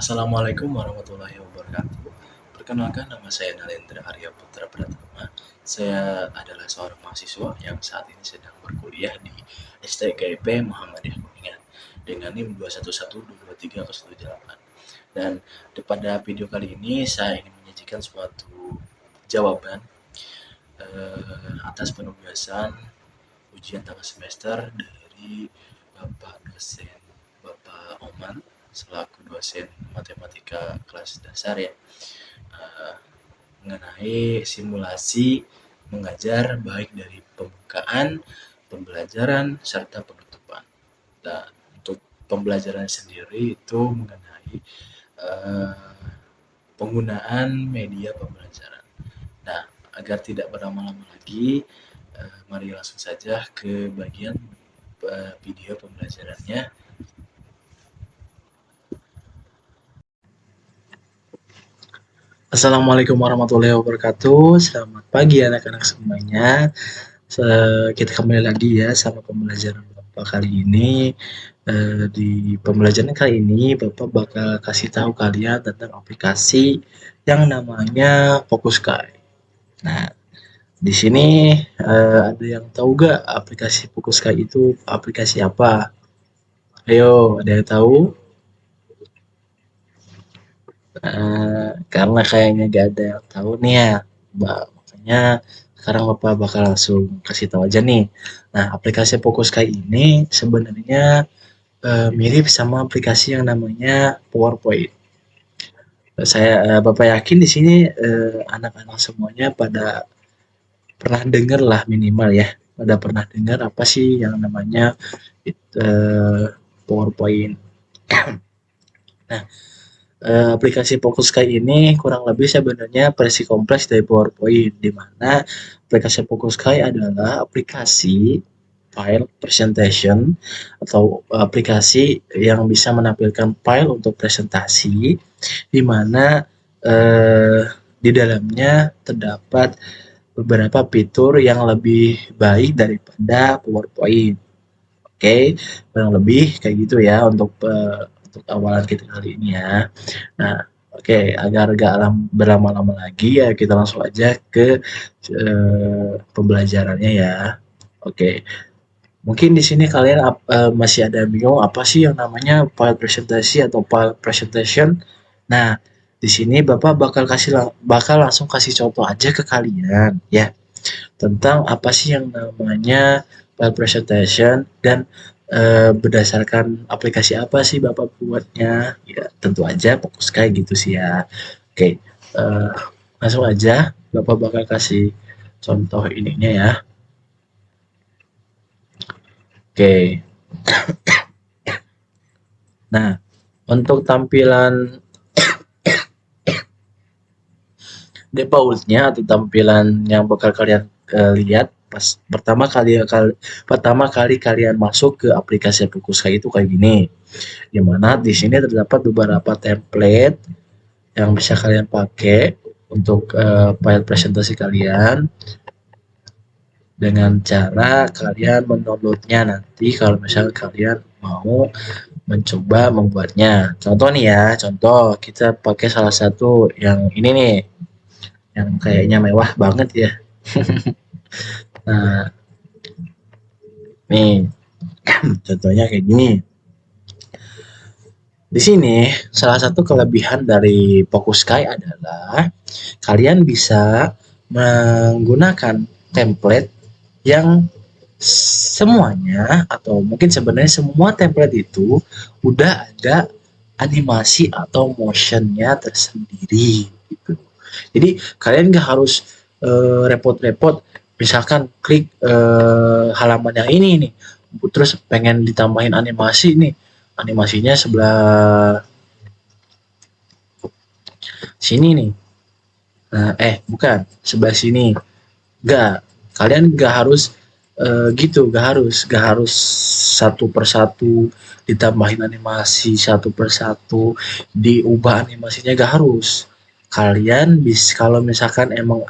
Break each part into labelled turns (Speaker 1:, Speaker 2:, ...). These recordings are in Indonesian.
Speaker 1: Assalamualaikum warahmatullahi wabarakatuh. Perkenalkan, nama saya Nalendra Arya Putra Pratama. Saya adalah seorang mahasiswa yang saat ini sedang berkuliah di STKIP Muhammadiyah Kuningan dengan NIM 211223018. Dan pada video kali ini saya ingin menyajikan suatu jawaban atas penugasan ujian tengah semester dari Bapak dosen Bapak Oman selaku dosen matematika kelas dasar ya, mengenai simulasi mengajar baik dari pembukaan, pembelajaran, serta penutupan. Dan untuk pembelajaran sendiri itu mengenai penggunaan media pembelajaran. Nah, agar tidak berlama-lama lagi, mari langsung saja ke bagian video pembelajarannya. Assalamualaikum warahmatullahi wabarakatuh. Selamat pagi anak-anak semuanya. Kita kembali lagi ya sama pembelajaran Bapak kali ini. Di pembelajaran kali ini Bapak bakal kasih tahu kalian tentang aplikasi yang namanya Focuskai. Nah, di sini ada yang tahu gak aplikasi Focuskai itu aplikasi apa? Ayo, ada yang tahu? Karena kayaknya gak ada yang tahu nih ya, makanya sekarang Bapak bakal langsung kasih tahu aja nih. Nah, aplikasi Focuskai ini sebenarnya mirip sama aplikasi yang namanya PowerPoint. Bapak yakin di sini anak-anak semuanya pada pernah dengar lah minimal ya, pada pernah dengar apa sih yang namanya PowerPoint. Nah, aplikasi Focuskai ini kurang lebih sebenarnya versi kompleks dari PowerPoint, di mana aplikasi Focuskai adalah aplikasi file presentation atau aplikasi yang bisa menampilkan file untuk presentasi, di mana di dalamnya terdapat beberapa fitur yang lebih baik daripada PowerPoint. Oke, kurang lebih kayak gitu ya untuk awalan kita kali ini ya. Nah, oke, agar gak berlama-lama lagi ya kita langsung aja ke pembelajarannya ya. Oke, mungkin di sini kalian masih ada bingung apa sih yang namanya file presentasi atau file presentation. Nah, di sini Bapak bakal langsung kasih contoh aja ke kalian ya tentang apa sih yang namanya file presentation dan berdasarkan aplikasi apa sih Bapak buatnya. Ya, tentu aja fokus kayak gitu sih ya. Oke, langsung aja Bapak bakal kasih contoh ininya ya. Oke. Nah, untuk tampilan defaultnya atau tampilan yang bakal kalian lihat pas pertama kali kalian masuk ke aplikasi Focuskai itu kayak gini, dimana di sini terdapat beberapa template yang bisa kalian pakai untuk file presentasi kalian dengan cara kalian mendownloadnya nanti kalau misalnya kalian mau mencoba membuatnya. Contoh nih ya, contoh kita pakai salah satu yang ini nih, yang kayaknya mewah banget ya. Nah, nih contohnya kayak gini. Di sini salah satu kelebihan dari Focuskai adalah kalian bisa menggunakan template yang semuanya atau mungkin sebenarnya semua template itu udah ada animasi atau motionnya tersendiri gitu. Jadi kalian nggak harus repot-repot misalkan klik halaman yang ini nih terus pengen ditambahin animasi nih, animasinya sebelah sini nih, nah bukan sebelah sini, nggak, kalian nggak harus gitu, nggak harus satu persatu ditambahin animasi, satu persatu diubah animasinya, nggak harus. Kalian bisa kalau misalkan emang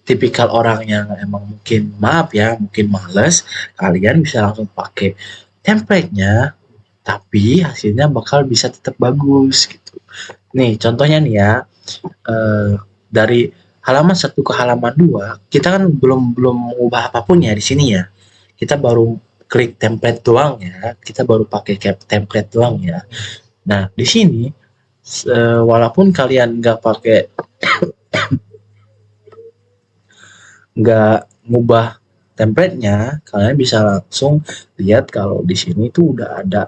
Speaker 1: tipikal orang yang emang mungkin maaf ya mungkin males, kalian bisa langsung pakai template-nya tapi hasilnya bakal bisa tetap bagus gitu. Nih contohnya nih ya, dari halaman 1 ke halaman 2 kita kan belum mengubah apapun ya di sini ya. Kita baru klik template doang ya. Kita baru pakai template doang ya. Nah, di sini walaupun kalian nggak ngubah template-nya, kalian bisa langsung lihat kalau di sini tuh udah ada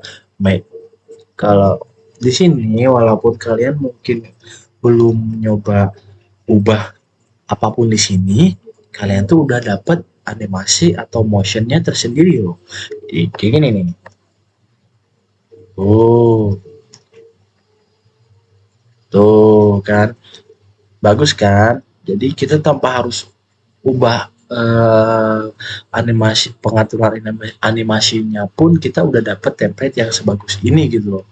Speaker 1: kalau di sini walaupun kalian mungkin belum nyoba ubah apapun di sini, kalian tuh udah dapat animasi atau motionnya tersendiri loh. Kayak gini nih. Oh, tuh kan, bagus kan? Jadi kita tanpa harus ubah animasi, pengaturan animasinya pun kita udah dapat template yang sebagus ini gitu loh.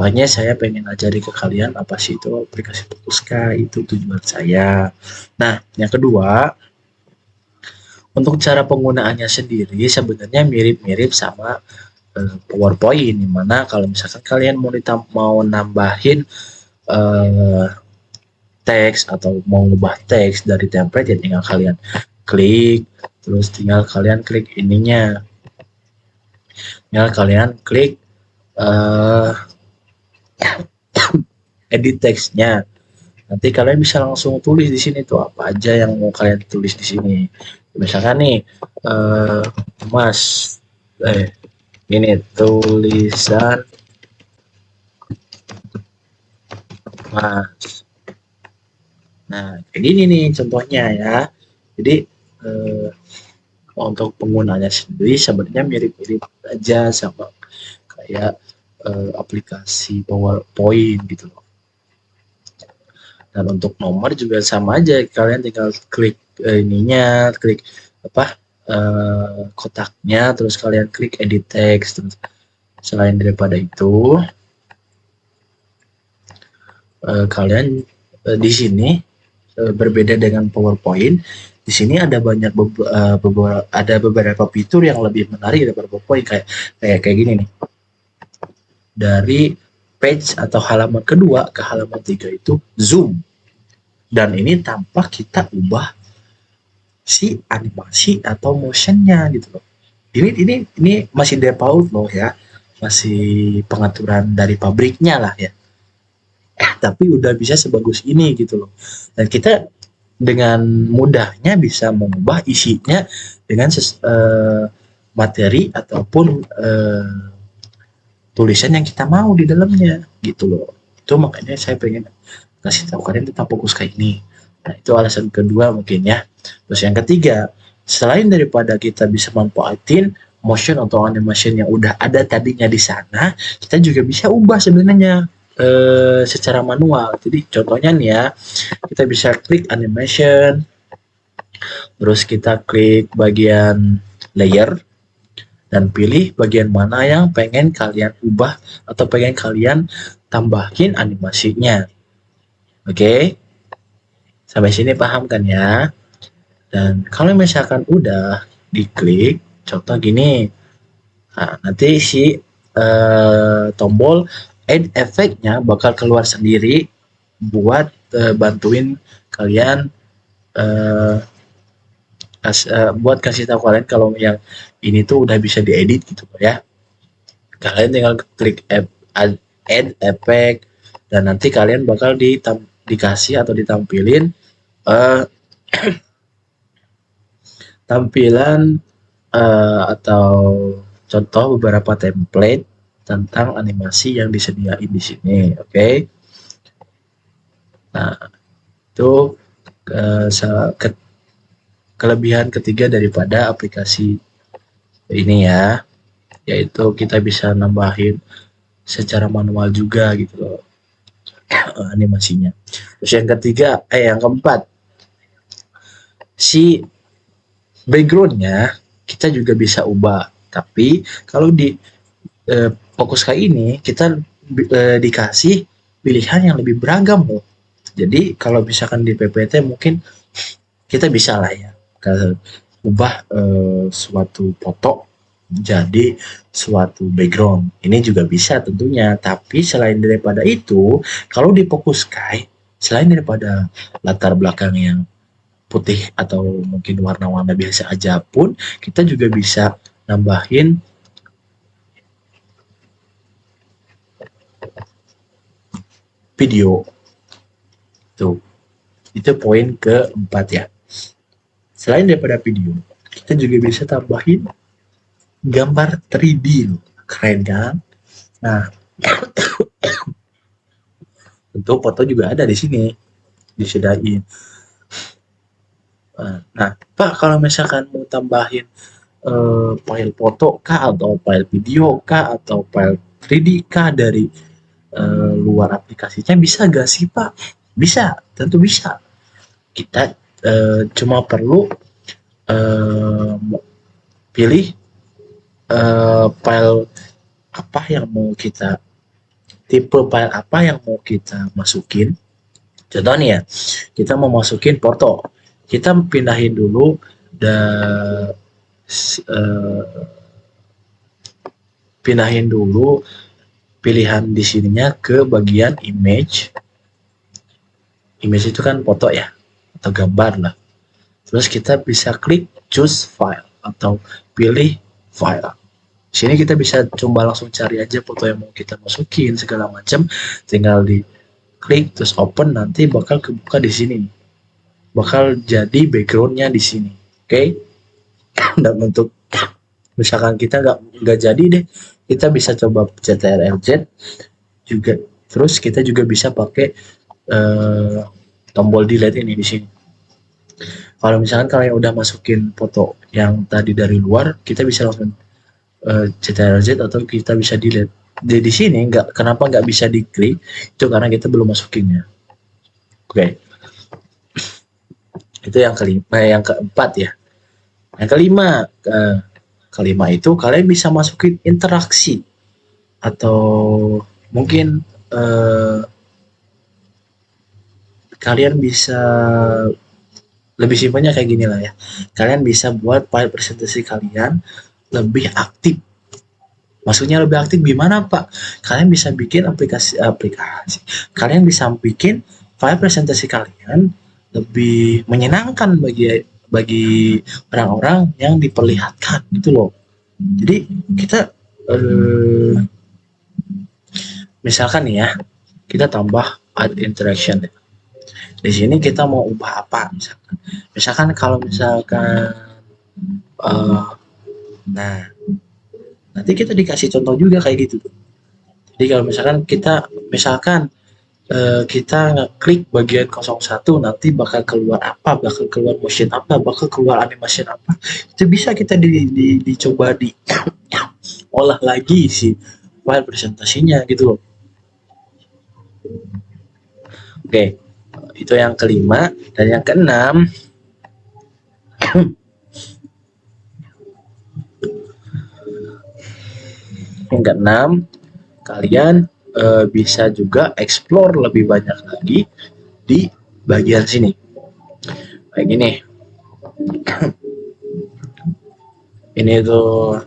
Speaker 1: Makanya saya pengen ajari ke kalian apa sih itu aplikasi Fokuska, itu tujuan saya. Nah, yang kedua, untuk cara penggunaannya sendiri sebenarnya mirip-mirip sama PowerPoint, dimana kalau misalkan kalian mau nambahin teks atau mau ngubah teks dari template, ya tinggal kalian klik, terus tinggal kalian klik ininya, tinggal kalian klik edit teksnya. Nanti kalian bisa langsung tulis di sini tuh apa aja yang mau kalian tulis di sini. Misalkan nih, Mas, ini tulisan Mas. Nah, kayak gini nih contohnya ya. Jadi untuk penggunanya sendiri sebenarnya mirip-mirip aja sama kayak aplikasi PowerPoint gitu loh. Dan untuk nomor juga sama aja, kalian tinggal klik ininya, klik apa kotaknya, terus kalian klik edit text. Terus selain daripada itu, kalian di sini berbeda dengan PowerPoint. Di sini ada beberapa fitur yang lebih menarik daripada PowerPoint, kayak gini nih. Dari page atau halaman kedua ke halaman 3 itu zoom, dan ini tanpa kita ubah si animasi atau motionnya gitu loh. Ini masih default loh ya, masih pengaturan dari pabriknya lah ya, tapi udah bisa sebagus ini gitu loh. Dan kita dengan mudahnya bisa mengubah isinya dengan materi ataupun tulisan yang kita mau di dalamnya gitu loh. Itu makanya saya pengen kasih tahu kalian tentang fokus kayak ini. Nah, itu alasan kedua mungkin ya. Terus yang ketiga, selain daripada kita bisa manfaatin motion atau animation yang udah ada tadinya di sana, kita juga bisa ubah sebenarnya secara manual. Jadi contohnya nih ya, kita bisa klik animation, terus kita klik bagian layer, dan pilih bagian mana yang pengen kalian ubah atau pengen kalian tambahin animasinya. Oke, sampai sini paham kan ya? Dan kalau misalkan udah diklik, contoh gini, nah, nanti si tombol add effect-nya bakal keluar sendiri buat bantuin kalian buat kasih tahu kalian kalau yang ini tuh udah bisa diedit gitu ya. Kalian tinggal klik add effect, dan nanti kalian bakal dikasih atau ditampilin tampilan atau contoh beberapa template tentang animasi yang disediain di sini. Oke. Nah, itu kelebihan ketiga daripada aplikasi ini ya, yaitu kita bisa nambahin secara manual juga gitu loh animasinya. Terus yang keempat, si backgroundnya kita juga bisa ubah. Tapi kalau di fokus kayak ini kita dikasih pilihan yang lebih beragam loh. Jadi kalau misalkan di PPT mungkin kita bisa lah ya ubah suatu foto jadi suatu background. Ini juga bisa tentunya, tapi selain daripada itu, kalau di Focus Sky, selain daripada latar belakang yang putih atau mungkin warna-warna biasa aja pun, kita juga bisa nambahin video. Tuh, itu poin keempat ya. Selain daripada video, kita juga bisa tambahin gambar 3D loh. Keren kan? Nah, tentu foto juga ada di sini, disediain. Nah, Pak, kalau misalkan mau tambahin file foto kah atau file video kah atau file 3D kah dari luar aplikasinya, bisa gak sih Pak? Bisa, tentu bisa. Kita cuma perlu pilih file apa yang mau kita, tipe file apa yang mau kita masukin. Contoh nih ya, kita mau masukin foto, kita pindahin dulu pindahin dulu pilihan di sininya ke bagian image. Image itu kan foto ya, atau gambar lah. Terus kita bisa klik choose file atau pilih file. Sini kita bisa coba langsung cari aja foto yang mau kita masukin segala macam, tinggal di klik terus open, nanti bakal kebuka di sini. Bakal jadi backgroundnya di sini. Oke? Okay? Dan untuk misalkan kita nggak jadi deh, kita bisa coba CTRL-Z juga. Terus kita juga bisa pakai tombol delete ini di sini. Kalau misalkan kalian udah masukin foto yang tadi dari luar, kita bisa langsung CTRL-Z atau kita bisa delete. Di sini kenapa nggak bisa diklik? Itu karena kita belum masukinnya. Oke. Itu yang kelima, yang keempat ya. Yang kelima itu kalian bisa masukin interaksi atau mungkin kalian bisa lebih simpelnya kayak gini lah ya. Kalian bisa buat file presentasi kalian lebih aktif. Maksudnya lebih aktif gimana Pak? Kalian bisa bikin aplikasi. Kalian bisa bikin file presentasi kalian lebih menyenangkan bagi orang-orang yang diperlihatkan gitu loh. Jadi kita misalkan nih ya, kita tambah add interaction. Di sini kita mau ubah apa misalkan kalau misalkan nah nanti kita dikasih contoh juga kayak gitu. Jadi kalau misalkan kita ngeklik bagian 01, nanti bakal keluar apa, bakal keluar motion apa, bakal keluar animation apa, itu bisa kita dicoba olah lagi si file presentasinya gitu loh. Oke, itu yang kelima. Dan yang keenam, kalian bisa juga explore lebih banyak lagi di bagian sini kayak gini. Ini tuh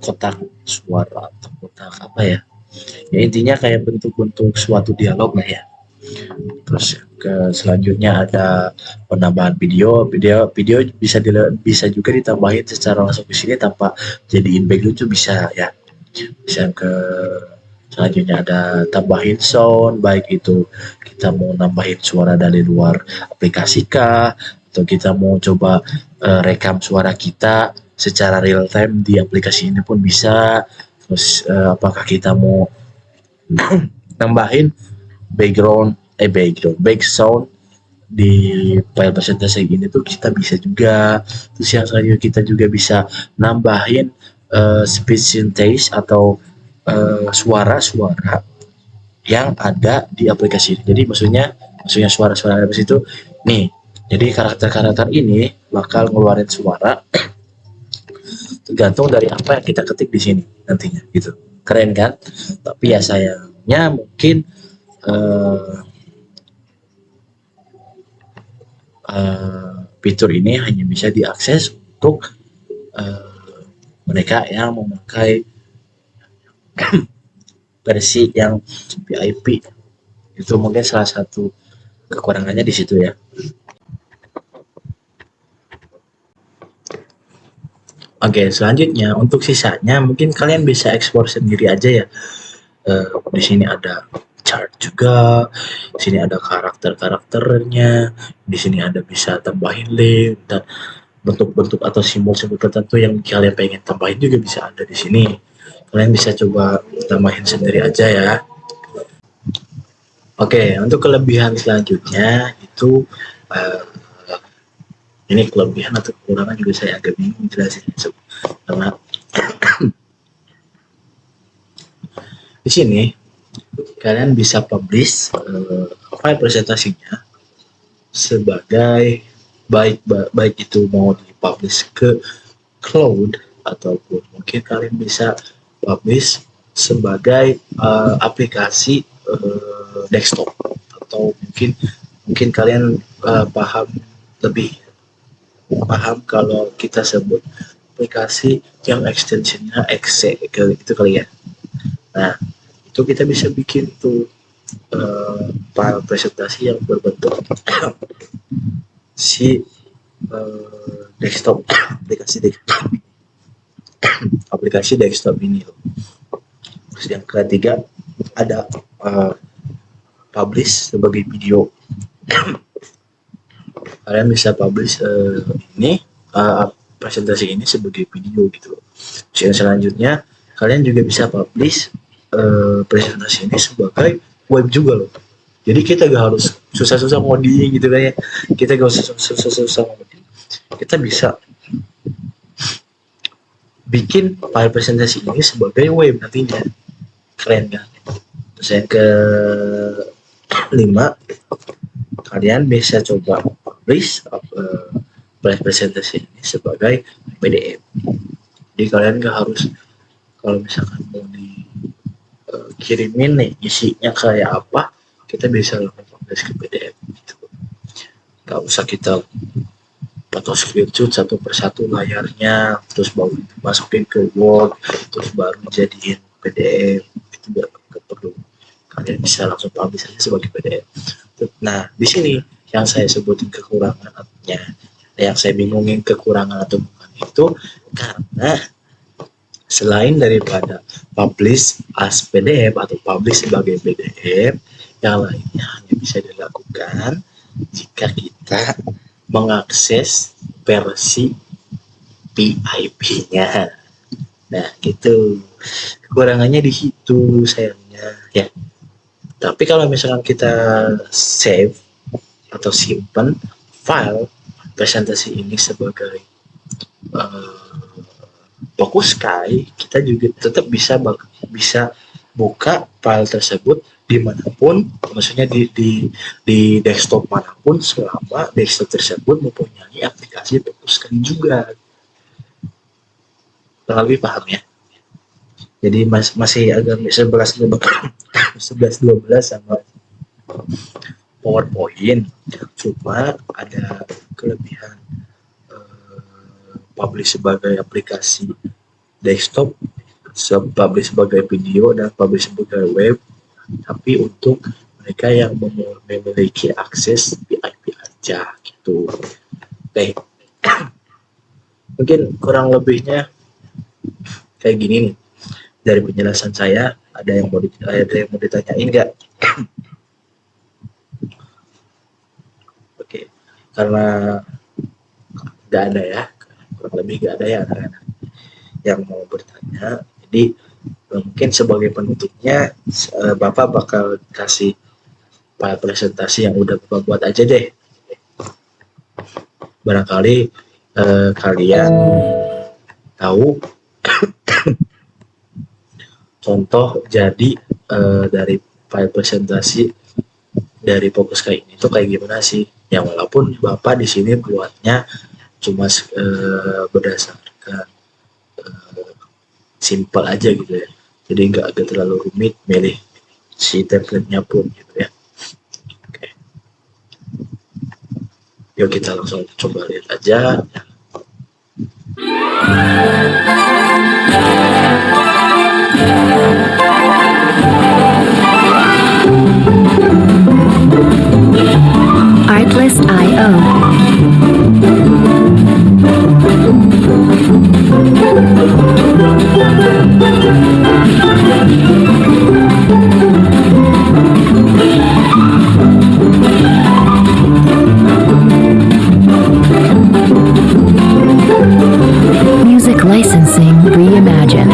Speaker 1: kotak suara atau kotak apa ya, intinya kayak bentuk-bentuk suatu dialog lah ya. Terus selanjutnya ada penambahan video bisa juga ditambahin secara langsung di sini tanpa jadiin background, itu bisa ya. Bisa selanjutnya ada tambahin sound, baik itu kita mau nambahin suara dari luar aplikasi kah, atau kita mau coba rekam suara kita secara real time di aplikasi ini pun bisa. Terus apakah kita mau nambahin back sound di file presentasi ini tuh kita bisa juga. Terus yang selanjutnya kita juga bisa nambahin speech synthesis atau suara-suara yang ada di aplikasi ini. Jadi maksudnya suara-suara dari situ nih. Jadi karakter-karakter ini bakal ngeluarin suara tergantung dari apa yang kita ketik di sini nantinya gitu. Keren kan? Tapi ya sayangnya mungkin fitur ini hanya bisa diakses untuk mereka yang memakai versi yang VIP. Itu mungkin salah satu kekurangannya di situ ya. Oke, selanjutnya untuk sisanya mungkin kalian bisa ekspor sendiri aja ya. Di sini ada chart juga, di sini ada karakter-karakternya, di sini ada bisa tambahin link dan bentuk-bentuk atau simbol-simbol tertentu yang kalian pengen tambahin juga bisa ada di sini. Kalian bisa coba tambahin sendiri aja ya. Oke, untuk kelebihan selanjutnya itu uh, ini kelebihan atau kekurangan juga saya agak bingung jelasin karena di sini kalian bisa publish file presentasinya sebagai baik itu mau dipublish ke cloud ataupun mungkin kalian bisa publish sebagai aplikasi desktop atau mungkin kalian lebih paham kalau kita sebut aplikasi yang extensionnya exe itu kali ya. Nah, itu kita bisa bikin tuh file presentasi yang berbentuk si desktop aplikasi desktop ini loh. Terus yang ketiga ada publish sebagai video. Kalian bisa publish ini presentasi ini sebagai video gitu. Terus yang selanjutnya kalian juga bisa publish presentasi ini sebagai web juga loh. Jadi kita gak harus susah-susah ngoding gitu kan ya. Kita gak usah susah-susah ngoding. Kita bisa bikin file presentasi ini sebagai web nantinya. Keren kan? Terus yang kelima, kalian bisa coba publish presentasi ini sebagai PDF. Jadi kalian gak harus kalau misalkan mau dikirimin nih isinya kayak apa, kita bisa langsung publish ke PDF gitu. Gak usah kita foto screenshot satu persatu layarnya, terus baru masukin ke Word, terus baru jadiin PDF. Itu gak perlu. Kalian bisa langsung publish aja sebagai PDF. Nah, di sini yang saya sebutin kekurangannya, yang saya bingungin kekurangan atau bukan itu karena selain daripada publish as PDF atau publish sebagai PDF, yang lainnya hanya bisa dilakukan jika kita mengakses versi VIP-nya. Nah, gitu. Kekurangannya di situ sayangnya ya. Tapi kalau misalkan kita save atau simpan file presentasi ini sebagai Fokuskai, kita juga tetap bisa buka file tersebut dimanapun, maksudnya di desktop manapun selama desktop tersebut mempunyai aplikasi Fokuskai juga. Kurang lebih paham ya. Jadi masih agak 11-12 sama PowerPoint, cuma ada kelebihan publish sebagai aplikasi desktop, publish sebagai video, dan publish sebagai web. Tapi untuk mereka yang memiliki akses VIP aja gitu. Oke. Mungkin kurang lebihnya kayak gini nih. Dari penjelasan saya, ada yang mau ditanyain nggak? Oke, karena nggak ada ya, kurang lebih nggak ada ya anak-anak yang mau bertanya. Jadi mungkin sebagai penutupnya, Bapak bakal kasih file presentasi yang udah Bapak buat aja deh. Barangkali kalian tahu contoh jadi dari file presentasi dari Fokuskai ini tuh kayak gimana sih? Ya walaupun Bapak di sini buatnya cuma berdasarkan simple aja gitu ya. Jadi nggak agak terlalu rumit milih si template-nya pun gitu ya. Oke. Yuk kita langsung coba lihat aja.
Speaker 2: Artlist.io. Music licensing reimagined.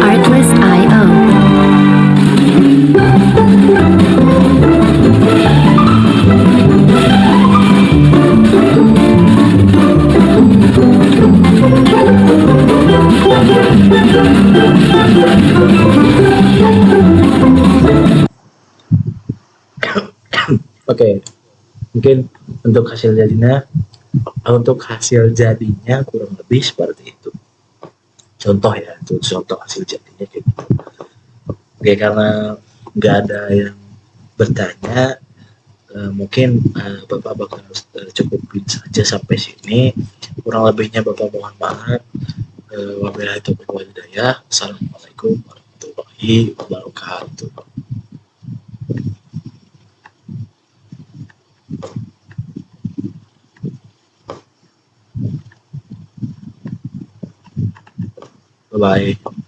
Speaker 2: Artlist.io.
Speaker 1: Oke, mungkin untuk hasil jadinya kurang lebih seperti itu. Contoh ya, itu contoh hasil jadinya kayak gitu. Oke, karena nggak ada yang bertanya, mungkin Bapak bakal cukupin saja sampai sini. Kurang lebihnya Bapak mohon maaf. Wabillahi taufiq wal hidayah. Assalamualaikum warahmatullahi wabarakatuh. Bye bye.